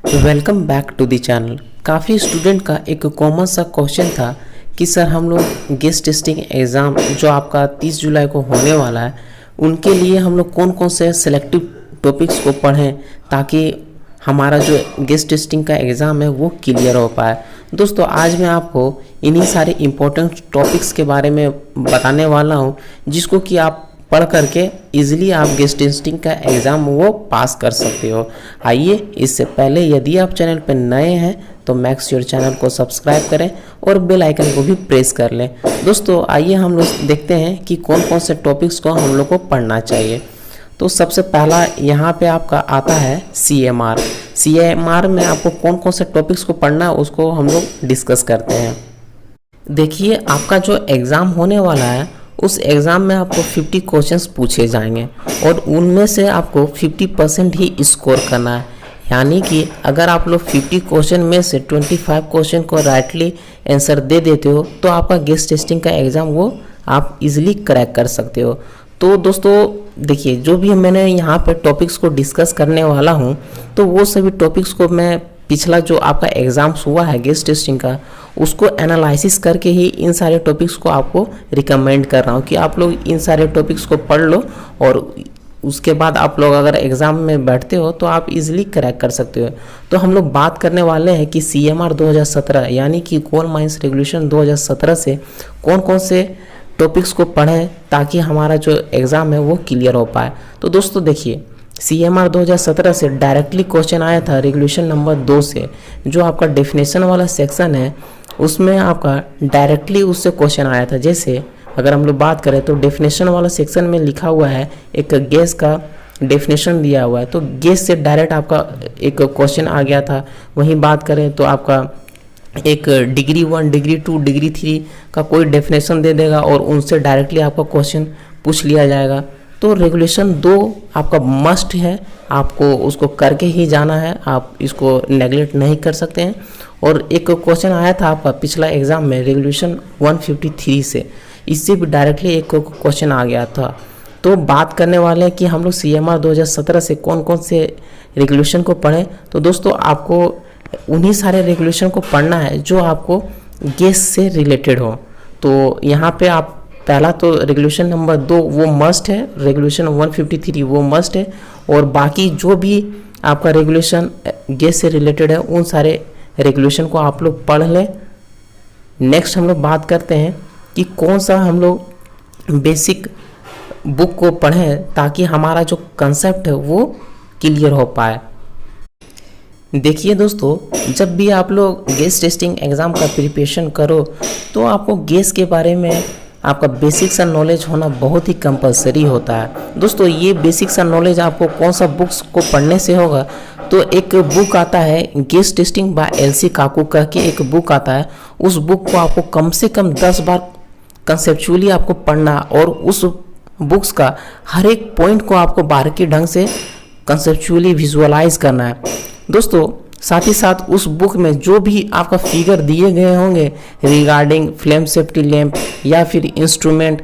Welcome back to the channel. काफ़ी student का एक कॉमन सा क्वेश्चन था कि सर हम लोग गेस्ट टेस्टिंग एग्ज़ाम जो आपका 30 जुलाई को होने वाला है उनके लिए हम लोग कौन कौन से सिलेक्टिव टॉपिक्स को पढ़ें ताकि हमारा जो गेस्ट टेस्टिंग का एग्ज़ाम है वो क्लियर हो पाए। दोस्तों आज मैं आपको इन्हीं सारे इम्पोर्टेंट टॉपिक्स के बारे में बताने वाला हूँ जिसको कि आप पढ़ करके इजीली आप गेस्ट टेस्टिंग का एग्ज़ाम वो पास कर सकते हो। आइए इससे पहले यदि आप चैनल पर नए हैं तो मेक श्योर चैनल को सब्सक्राइब करें और बेल आइकन को भी प्रेस कर लें। दोस्तों आइए हम लोग देखते हैं कि कौन कौन से टॉपिक्स को हम लोग को पढ़ना चाहिए। तो सबसे पहला यहाँ पे आपका आता है CMR। CMR में आपको कौन कौन से टॉपिक्स को पढ़ना है उसको हम लोग डिस्कस करते हैं। देखिए आपका जो एग्ज़ाम होने वाला है उस एग्ज़ाम में आपको 50 क्वेश्चंस पूछे जाएंगे और उनमें से आपको 50% ही स्कोर करना है। यानी कि अगर आप लोग 50 क्वेश्चन में से 25 क्वेश्चन को राइटली आंसर दे देते हो तो आपका गेस्ट टेस्टिंग का एग्ज़ाम वो आप इजीली क्रैक कर सकते हो। तो दोस्तों देखिए जो भी मैंने यहाँ पे टॉपिक्स को डिस्कस करने वाला हूँ तो वो सभी टॉपिक्स को मैं पिछला जो आपका एग्ज़ाम्स हुआ है गेस्ट टेस्टिंग का उसको एनालिसिस करके ही इन सारे टॉपिक्स को आपको रिकमेंड कर रहा हूँ कि आप लोग इन सारे टॉपिक्स को पढ़ लो और उसके बाद आप लोग अगर एग्ज़ाम में बैठते हो तो आप इजीली क्रैक कर सकते हो। तो हम लोग बात करने वाले हैं कि CMR 2017 यानी कि कोल माइंस रेगुलेशन 2017 से कौन कौन से टॉपिक्स को पढ़ें ताकि हमारा जो एग्ज़ाम है वो क्लियर हो पाए। तो दोस्तों देखिए CMR 2017 से डायरेक्टली क्वेश्चन आया था रेगुलेशन नंबर 2 से, जो आपका डेफिनेशन वाला सेक्शन है उसमें आपका डायरेक्टली उससे क्वेश्चन आया था। जैसे अगर हम लोग बात करें तो डेफिनेशन वाला सेक्शन में लिखा हुआ है एक गैस का डेफिनेशन दिया हुआ है, तो गैस से डायरेक्ट आपका एक क्वेश्चन आ गया था। वहीं बात करें तो आपका एक डिग्री 1, डिग्री 2, डिग्री 3 का कोई डेफिनेशन दे देगा और उनसे डायरेक्टली आपका क्वेश्चन पूछ लिया जाएगा। तो रेगुलेशन 2 आपका मस्ट है, आपको उसको करके ही जाना है, आप इसको नेगलेक्ट नहीं कर सकते हैं। और एक क्वेश्चन आया था आपका पिछला एग्ज़ाम में रेगुलेशन 153 से, इससे भी डायरेक्टली एक क्वेश्चन आ गया था। तो बात करने वाले हैं कि हम लोग CMR 2017 से कौन कौन से रेगुलेशन को पढ़ें। तो दोस्तों आपको उन्हीं सारे रेगुलेशन को पढ़ना है जो आपको गैस से रिलेटेड हो। तो यहाँ पे आप पहला तो रेगुलेशन नंबर 2 वो मस्ट है, रेगुलेशन 153 वो मस्ट है, और बाकी जो भी आपका रेगुलेशन गैस से रिलेटेड है उन सारे रेगुलेशन को आप लोग पढ़ लें। नेक्स्ट हम लोग बात करते हैं कि कौन सा हम लोग बेसिक बुक को पढ़ें ताकि हमारा जो कंसेप्ट है वो क्लियर हो पाए। देखिए दोस्तों जब भी आप लोग गेस टेस्टिंग एग्ज़ाम का प्रिपरेशन करो तो आपको गेस के बारे में आपका बेसिक सा नॉलेज होना बहुत ही कंपलसरी होता है। दोस्तों ये बेसिक सा नॉलेज आपको कौन सा बुक्स को पढ़ने से होगा, तो एक बुक आता है गेस्ट टेस्टिंग बाय LC काकू का के एक बुक आता है। उस बुक को आपको कम से कम 10 बार कंसेप्चुअली आपको पढ़ना और उस बुक्स का हर एक पॉइंट को आपको बारीकी ढंग से कंसेप्चुअली विजुअलाइज करना है। दोस्तों साथ ही साथ उस बुक में जो भी आपका फिगर दिए गए होंगे रिगार्डिंग फ्लेम सेफ्टी लैंप या फिर instrument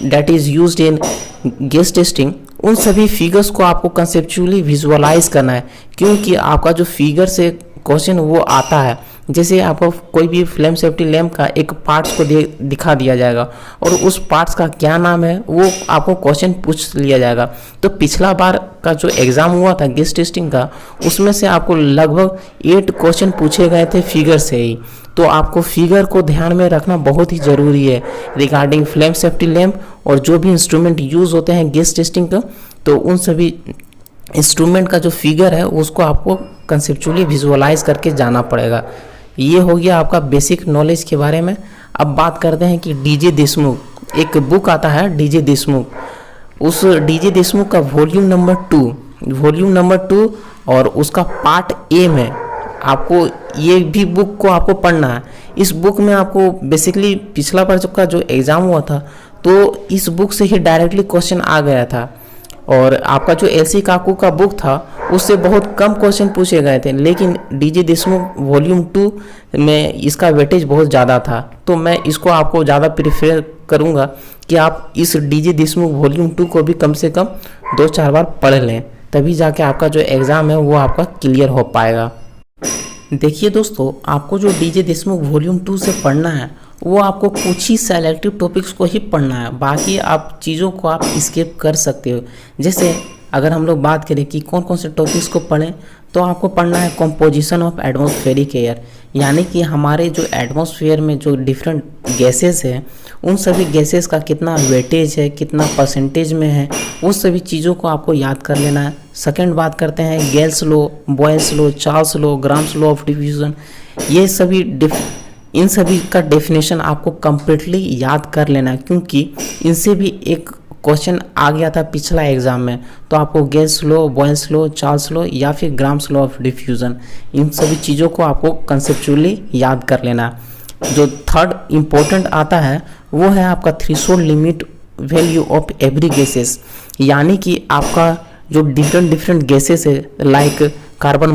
that is used in guest testing, उन सभी फिगर्स को आपको कंसेप्चुअली विजुअलाइज करना है। क्योंकि आपका जो फिगर से क्वेश्चन वो आता है, जैसे आपको कोई भी फ्लेम सेफ्टी लैंप का एक पार्ट्स को दिखा दिया जाएगा और उस पार्ट्स का क्या नाम है वो आपको क्वेश्चन पूछ लिया जाएगा। तो पिछला बार का जो एग्ज़ाम हुआ था गेस्ट टेस्टिंग का उसमें से आपको लगभग 8 क्वेश्चन पूछे गए थे फिगर से ही। तो आपको फिगर को ध्यान में रखना बहुत ही ज़रूरी है रिगार्डिंग फ्लेम सेफ्टी लैंप और जो भी इंस्ट्रूमेंट यूज़ होते हैं गेस्ट टेस्टिंग का, तो उन सभी इंस्ट्रूमेंट का जो फिगर है उसको आपको कंसेप्चुअली विजुअलाइज करके जाना पड़ेगा। ये हो गया आपका बेसिक नॉलेज के बारे में। अब बात करते हैं कि DJ देशमुख एक बुक आता है DJ देशमुख, उस DJ देशमुख का वॉल्यूम नंबर 2 और उसका पार्ट A में आपको ये भी बुक को आपको पढ़ना है। इस बुक में आपको बेसिकली पिछला बार का जो एग्ज़ाम हुआ था तो इस बुक से ही डायरेक्टली क्वेश्चन आ गया था और आपका जो LC काकू का बुक था उससे बहुत कम क्वेश्चन पूछे गए थे, लेकिन DJ देशमुख वॉल्यूम 2 में इसका वेटेज बहुत ज़्यादा था। तो मैं इसको आपको ज़्यादा प्रेफर करूँगा कि आप इस DJ देशमुख वॉल्यूम 2 को भी कम से कम 2-4 बार पढ़ लें, तभी जाके आपका जो एग्ज़ाम है वो आपका क्लियर हो पाएगा। देखिए दोस्तों, आपको जो डीजे देशमुख वॉल्यूम 2 से पढ़ना है वो आपको कुछ ही सेलेक्टिव टॉपिक्स को ही पढ़ना है, बाकी आप चीज़ों को आप स्किप कर सकते हो। जैसे अगर हम लोग बात करें कि कौन कौन से टॉपिक्स को पढ़ें, तो आपको पढ़ना है कंपोजिशन ऑफ एटमॉस्फेरिक एयर, यानी कि हमारे जो एटमॉस्फेयर में जो डिफरेंट गैसेस हैं उन सभी गैसेस का कितना वेटेज है, कितना परसेंटेज में है, वो सभी चीज़ों को आपको याद कर लेना है। सेकंड बात करते हैं Gales law, Boyle's law, Charles law, grams law of diffusion, ये सभी इन सभी का डेफिनेशन आपको कम्प्लीटली याद कर लेना है, क्योंकि इनसे भी एक क्वेश्चन आ गया था पिछला एग्जाम में। तो आपको Gales law, Boyle's law, Charles law या फिर ग्राम्स लॉ ऑफ डिफ्यूजन, इन सभी चीज़ों को आपको कंसेप्चुअली याद कर लेना। जो थर्ड इम्पोर्टेंट आता है वो है आपका threshold limit value of every gases, यानी कि आपका जो डिफरेंट गैसेस है लाइक कार्बन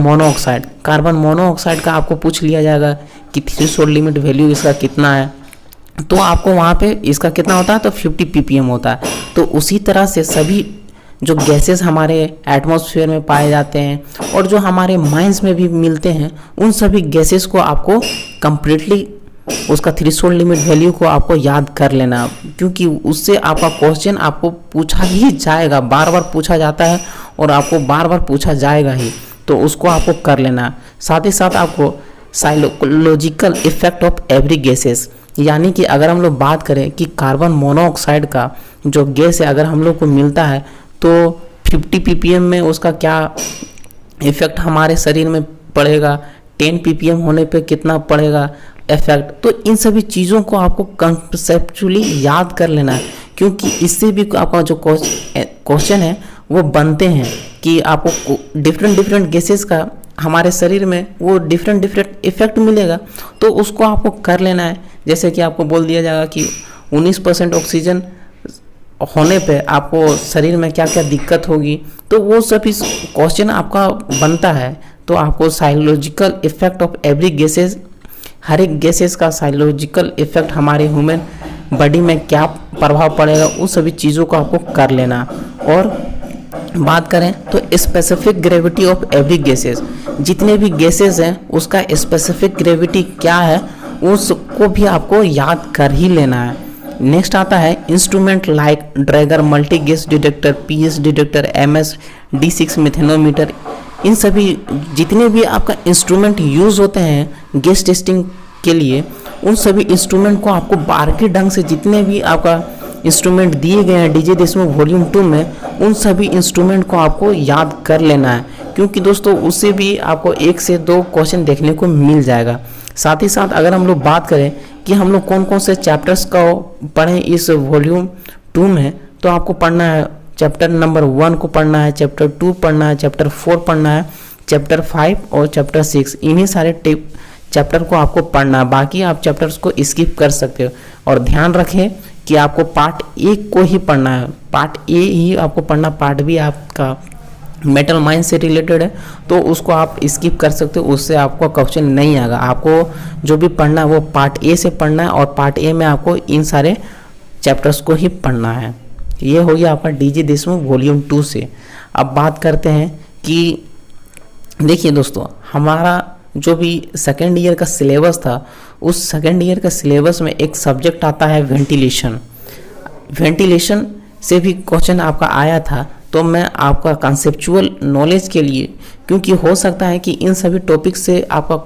मोनोऑक्साइड का आपको पूछ लिया जाएगा कि थ्रेशोल्ड लिमिट वैल्यू इसका कितना है, तो आपको वहाँ पे इसका कितना होता है, तो 50 ppm होता है। तो उसी तरह से सभी जो गैसेस हमारे एटमॉस्फेयर में पाए जाते हैं और जो हमारे माइंस में भी मिलते हैं, उन सभी गैसेस को आपको कम्प्लीटली उसका थ्रेशोल्ड लिमिट वैल्यू को आपको याद कर लेना, क्योंकि उससे आपका क्वेश्चन आपको पूछा ही जाएगा, बार बार पूछा जाता है और आपको बार बार पूछा जाएगा ही, तो उसको आपको कर लेना। साथ ही साथ आपको psychological effect of every gases, यानी कि अगर हम लोग बात करें कि कार्बन मोनोऑक्साइड का जो गैस है अगर हम लोग को मिलता है तो 50 ppm में उसका क्या इफेक्ट हमारे शरीर में पड़ेगा, 10 ppm होने पे कितना पड़ेगा इफेक्ट, तो इन सभी चीज़ों को आपको कंसेप्चुअली याद कर लेना है, क्योंकि इससे भी आपका जो क्वेश्चन है वो बनते हैं कि आपको डिफरेंट गैसेस का हमारे शरीर में वो डिफरेंट इफेक्ट मिलेगा, तो उसको आपको कर लेना है। जैसे कि आपको बोल दिया जाएगा कि 19% ऑक्सीजन होने पे आपको शरीर में क्या क्या दिक्कत होगी, तो वो सभी क्वेश्चन आपका बनता है। तो आपको psychological effect of every gases, हर एक गैसेस का साइकोलॉजिकल इफेक्ट हमारे ह्यूमन बॉडी में क्या प्रभाव पड़ेगा, उन सभी चीज़ों को आपको कर लेना। और बात करें तो specific gravity of every gases, जितने भी गैसेस हैं उसका स्पेसिफिक ग्रेविटी क्या है उसको भी आपको याद कर ही लेना है। नेक्स्ट आता है instrument like Drager, multi gas detector, pH detector, MS D6 मिथेनोमीटर, इन सभी जितने भी आपका इंस्ट्रूमेंट यूज़ होते हैं गैस टेस्टिंग के लिए, उन सभी इंस्ट्रूमेंट को आपको बारीकी ढंग से, जितने भी आपका इंस्ट्रूमेंट दिए गए हैं डीजे देशमुख वॉल्यूम 2 में, उन सभी इंस्ट्रूमेंट को आपको याद कर लेना है, क्योंकि दोस्तों उससे भी आपको 1 से 2 क्वेश्चन देखने को मिल जाएगा। साथ ही साथ अगर हम लोग बात करें कि हम लोग कौन कौन से चैप्टर्स को पढ़ें इस वॉल्यूम 2 में, तो आपको पढ़ना है चैप्टर नंबर 1 को पढ़ना है, चैप्टर 2 पढ़ना है, चैप्टर 4 पढ़ना है, चैप्टर 5 और चैप्टर 6, इन्हीं सारे चैप्टर को आपको पढ़ना है। बाकी आप चैप्टर्स को स्किप कर सकते हो। और ध्यान रखें कि आपको पार्ट 1 को ही पढ़ना है, पार्ट ए ही आपको पढ़ना, पार्ट बी आपका मेटल माइन से रिलेटेड है तो उसको आप स्किप कर सकते हो, उससे आपको क्वेश्चन नहीं आएगा। आपको जो भी पढ़ना है वो पार्ट ए से पढ़ना है और पार्ट ए में आपको इन सारे चैप्टर्स को ही पढ़ना है। ये हो गया आपका डीजे देशमुख वॉल्यूम 2 से। अब बात करते हैं कि देखिए दोस्तों, हमारा जो भी सेकेंड ईयर का सिलेबस था, उस सेकेंड ईयर का सिलेबस में एक सब्जेक्ट आता है वेंटिलेशन। वेंटिलेशन से भी क्वेश्चन आपका आया था, तो मैं आपका कंसेप्चुअल नॉलेज के लिए, क्योंकि हो सकता है कि इन सभी टॉपिक से आपका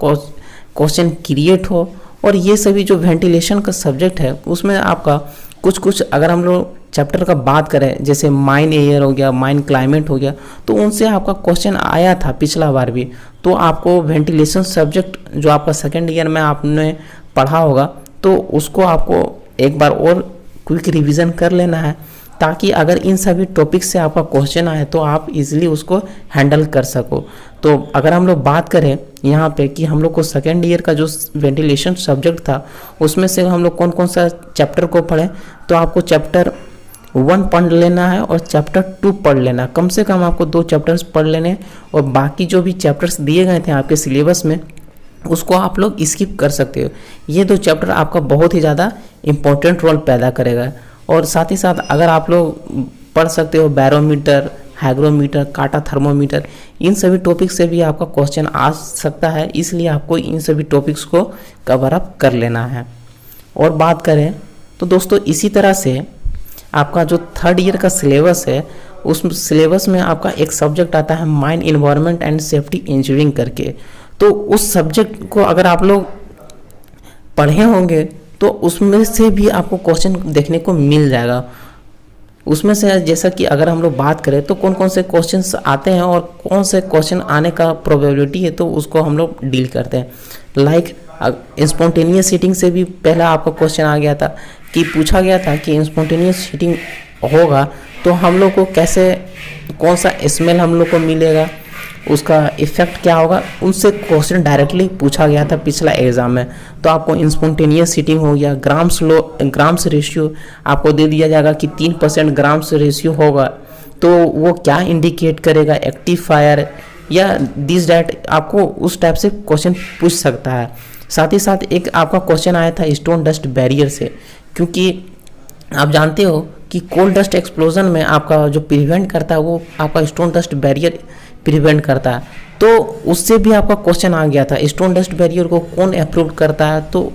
क्वेश्चन क्रिएट हो, और ये सभी जो वेंटिलेशन का सब्जेक्ट है उसमें आपका कुछ अगर हम लोग चैप्टर का बात करें, जैसे माइन एयर हो गया, माइन क्लाइमेट हो गया, तो उनसे आपका क्वेश्चन आया था पिछला बार भी। तो आपको वेंटिलेशन सब्जेक्ट जो आपका सेकेंड ईयर में आपने पढ़ा होगा, तो उसको आपको एक बार और क्विक रिवीजन कर लेना है, ताकि अगर इन सभी टॉपिक से आपका क्वेश्चन आए तो आप इजीली उसको हैंडल कर सको। तो अगर हम लोग बात करें यहाँ पे कि हम लोग को सेकेंड ईयर का जो वेंटिलेशन सब्जेक्ट था उसमें से हम लोग कौन कौन सा चैप्टर को पढ़ें, तो आपको चैप्टर 1 पढ़ लेना है और चैप्टर 2 पढ़ लेना। कम से कम आपको 2 चैप्टर्स पढ़ लेने, और बाकी जो भी चैप्टर्स दिए गए थे आपके सिलेबस में उसको आप लोग स्किप कर सकते हो। ये 2 चैप्टर आपका बहुत ही ज़्यादा इम्पोर्टेंट रोल पैदा करेगा। और साथ ही साथ अगर आप लोग पढ़ सकते हो बैरोमीटर, हाइग्रोमीटर, काटा थर्मोमीटर, इन सभी टॉपिक से भी आपका क्वेश्चन आ सकता है, इसलिए आपको इन सभी टॉपिक्स को कवर अप कर लेना है। और बात करें तो दोस्तों इसी तरह से आपका जो थर्ड ईयर का सिलेबस है, उस सिलेबस में आपका एक सब्जेक्ट आता है mine environment and safety engineering करके। तो उस सब्जेक्ट को अगर आप लोग पढ़े होंगे तो उसमें से भी आपको क्वेश्चन देखने को मिल जाएगा। उसमें से जैसा कि अगर हम लोग बात करें तो कौन कौन से क्वेश्चंस आते हैं और कौन से क्वेश्चन आने का प्रोबेबिलिटी है, तो उसको हम लोग डील करते हैं। लाइक स्पॉन्टेनियस हीटिंग से भी पहला आपका क्वेश्चन आ गया था कि पूछा गया था कि स्पॉन्टेनियस हीटिंग होगा तो हम लोग को कैसे, कौन सा स्मेल हम लोग को मिलेगा, उसका इफेक्ट क्या होगा, उनसे क्वेश्चन डायरेक्टली पूछा गया था पिछला एग्जाम में। तो आपको स्पॉन्टेनियस हीटिंग हो गया, ग्राम्स रेशियो आपको दे दिया जाएगा कि 3% ग्राम्स रेशियो होगा तो वो क्या इंडिकेट करेगा, एक्टिव फायर या दिस डैट, आपको उस टाइप से क्वेश्चन पूछ सकता है। साथ ही साथ एक आपका क्वेश्चन आया था स्टोन डस्ट बैरियर से, क्योंकि आप जानते हो कि कोल डस्ट एक्सप्लोजन में आपका जो प्रिवेंट करता है वो आपका स्टोन डस्ट बैरियर प्रिवेंट करता है। तो उससे भी आपका क्वेश्चन आ गया था स्टोन डस्ट बैरियर को कौन अप्रूव करता है। तो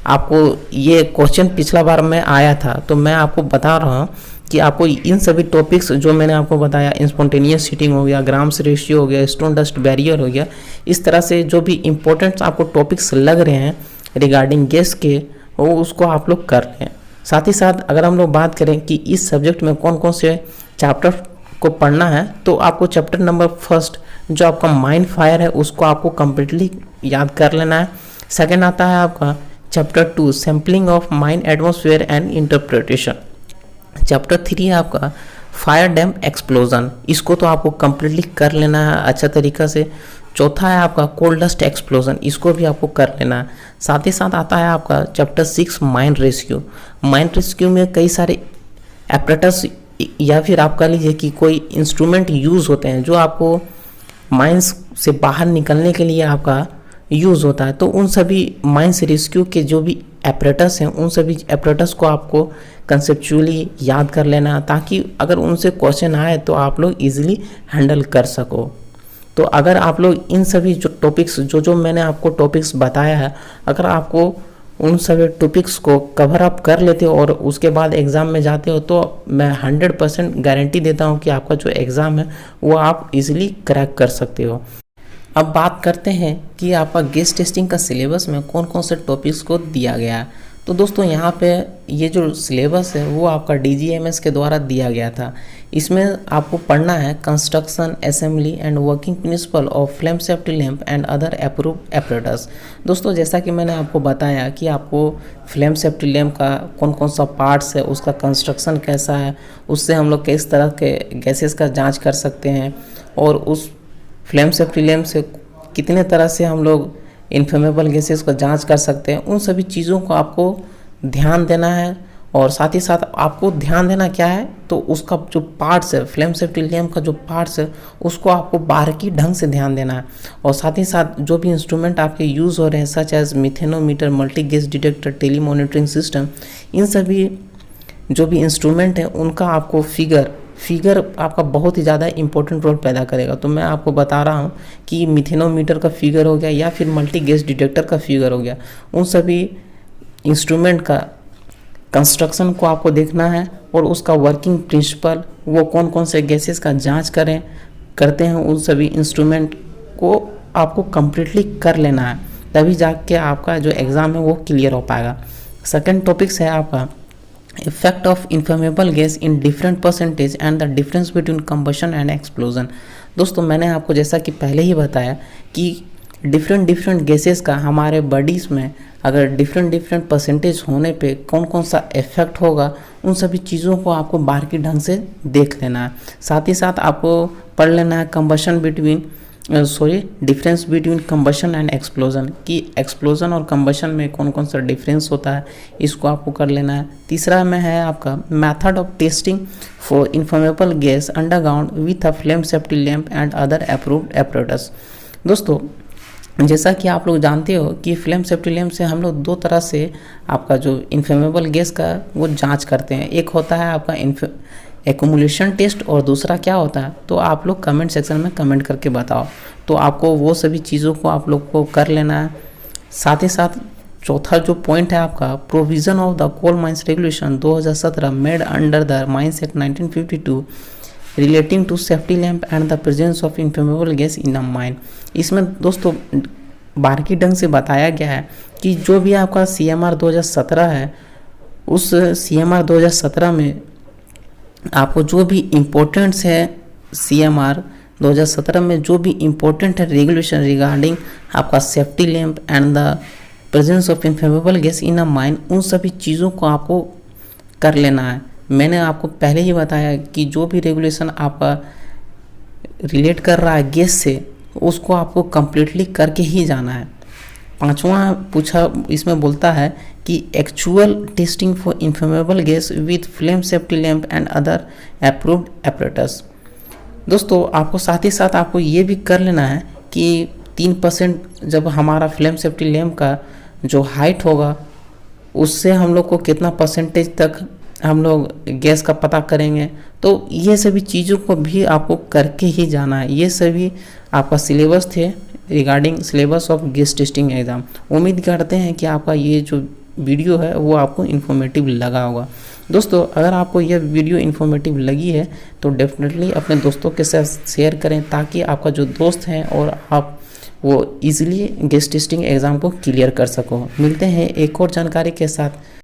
आपको ये क्वेश्चन पिछला बार में आया था, तो मैं आपको बता रहा हूँ कि आपको इन सभी टॉपिक्स जो मैंने आपको बताया, स्पॉन्टेनियस हीटिंग हो गया, ग्राम्स रेशियो हो गया, स्टोन डस्ट बैरियर हो गया, इस तरह से जो भी इम्पोर्टेंट आपको टॉपिक्स लग रहे हैं रिगार्डिंग गैस के, वो उसको आप लोग कर रहे हैं। साथ ही साथ अगर हम लोग बात करें कि इस सब्जेक्ट में कौन कौन से चैप्टर को पढ़ना है, तो आपको चैप्टर नंबर 1 जो आपका माइन फायर है उसको आपको कंप्लीटली याद कर लेना है। सेकंड आता है आपका chapter 2 sampling of mine atmosphere and interpretation. Chapter 3 है आपका फायर डैम एक्सप्लोजन, इसको तो आपको कंप्लीटली कर लेना है अच्छा तरीका से। चौथा है आपका कोल डस्ट एक्सप्लोजन, इसको भी आपको कर लेना है। साथ ही साथ आता है आपका chapter 6 mine rescue. Mine rescue में कई सारे एपरेटस या फिर आप कह लीजिए कि कोई इंस्ट्रूमेंट यूज़ होते हैं जो आपको माइंस से बाहर निकलने के लिए आपका यूज़ होता है। तो उन सभी माइंस रेस्क्यू के जो भी एपरेटस हैं, उन सभी एपरेटस को आपको कंसेप्चुअली याद कर लेना, ताकि अगर उनसे क्वेश्चन आए तो आप लोग इजीली हैंडल कर सको। तो अगर आप लोग इन सभी जो टॉपिक्स जो मैंने आपको टॉपिक्स बताया है, अगर आपको उन सभी टॉपिक्स को कवर अप कर लेते हो और उसके बाद एग्ज़ाम में जाते हो, तो मैं 100% गारंटी देता हूँ कि आपका जो एग्ज़ाम है वो आप इजीली क्रैक कर सकते हो। अब बात करते हैं कि आपका गेस टेस्टिंग का सिलेबस में कौन कौन से टॉपिक्स को दिया गया है। तो दोस्तों यहाँ पे ये जो सिलेबस है वो आपका DGMS के द्वारा दिया गया था। इसमें आपको पढ़ना है construction, assembly and working principle of flame safety lamp and other approved apparatus. दोस्तों जैसा कि मैंने आपको बताया कि आपको फ्लेम सेफ्टी लैंप का कौन कौन सा पार्ट्स है, उसका कंस्ट्रक्शन कैसा है, उससे हम लोग किस तरह के गैसेस का जाँच कर सकते हैं, और उस फ्लेम सेफ्टी लैंप से कितने तरह से हम लोग इन्फ्लेमेबल गैसेस को जांच कर सकते हैं, उन सभी चीज़ों को आपको ध्यान देना है। और साथ ही साथ आपको ध्यान देना क्या है, तो उसका जो पार्ट्स है, फ्लेम सेफ्टी लैंप का जो पार्ट्स है उसको आपको बारीकी ढंग से ध्यान देना है। और साथ ही साथ जो भी इंस्ट्रूमेंट आपके यूज़ हो रहे हैं such as methanometer, multi gas detector, telemonitoring system, इन सभी जो भी इंस्ट्रूमेंट हैं उनका आपको फिगर आपका बहुत ही ज़्यादा इंपॉर्टेंट रोल पैदा करेगा। तो मैं आपको बता रहा हूँ कि मिथेनोमीटर का फिगर हो गया या फिर मल्टी गैस डिटेक्टर का फिगर हो गया, उन सभी इंस्ट्रूमेंट का कंस्ट्रक्शन को आपको देखना है और उसका वर्किंग प्रिंसिपल, वो कौन कौन से गैसेस का जांच करते हैं, उन सभी इंस्ट्रूमेंट को आपको कंप्लीटली कर लेना है, तभी जाके आपका जो एग्ज़ाम है वो क्लियर हो पाएगा। सेकेंड टॉपिक्स है आपका effect of inflammable gas in different percentage and the difference between combustion and explosion. दोस्तों मैंने आपको जैसा कि पहले ही बताया कि डिफरेंट गैसेस का हमारे बॉडीज़ में अगर डिफरेंट परसेंटेज होने पे कौन कौन सा इफेक्ट होगा, उन सभी चीज़ों को आपको बारीकी ढंग से देख लेना है। साथ ही साथ आपको पढ़ लेना है difference between combustion and explosion, कि एक्सप्लोजन और कंबशन में कौन कौन सा डिफरेंस होता है, इसको आपको कर लेना है। तीसरा में है आपका method of testing for inflammable gas underground with a flame safety lamp and other approved apparatus. दोस्तों जैसा कि आप लोग जानते हो कि फ्लेम सेफ्टी लैंप से हम लोग दो तरह से आपका जो इन्फ्लेमेबल गैस का वो जांच करते हैं। एक होता है आपका एक्यूमुलेशन टेस्ट और दूसरा क्या होता है, तो आप लोग कमेंट सेक्शन में कमेंट करके बताओ। तो आपको वो सभी चीज़ों को आप लोग को कर लेना है। साथ ही साथ चौथा जो पॉइंट है आपका, provision of the coal mines regulation 2017 made under the mines act 1952 relating to safety lamp and the presence of inflammable gas in a mine. इसमें दोस्तों बारीकी ढंग से बताया गया है कि जो भी आपका CMR 2017 है, उस CMR 2017 में आपको जो भी इम्पोर्टेंट्स है, CMR 2017 में जो भी इम्पोर्टेंट है रेगुलेशन रिगार्डिंग आपका safety lamp and the presence of inflammable gas in a mine, उन सभी चीज़ों को आपको कर लेना है। मैंने आपको पहले ही बताया कि जो भी रेगुलेशन आपका रिलेट कर रहा है गैस से, उसको आपको कम्प्लीटली करके ही जाना है। पांचवा पूछा इसमें बोलता है कि actual testing for inflammable gas with flame safety lamp and other approved apparatus. दोस्तों आपको साथ ही साथ आपको ये भी कर लेना है कि 3% जब हमारा फ्लेम सेफ्टी लैंप का जो हाइट होगा, उससे हम लोग को कितना परसेंटेज तक हम लोग गैस का पता करेंगे। तो ये सभी चीज़ों को भी आपको करके ही जाना है। ये सभी आपका सिलेबस थे regarding syllabus of gas testing exam. उम्मीद करते हैं कि आपका ये जो वीडियो है वो आपको इन्फॉर्मेटिव लगा होगा। दोस्तों अगर आपको यह वीडियो इन्फॉर्मेटिव लगी है तो डेफिनेटली अपने दोस्तों के साथ शेयर करें, ताकि आपका जो दोस्त हैं और आप वो इजीली गैस टेस्टिंग एग्ज़ाम को क्लियर कर सको। मिलते हैं एक और जानकारी के साथ।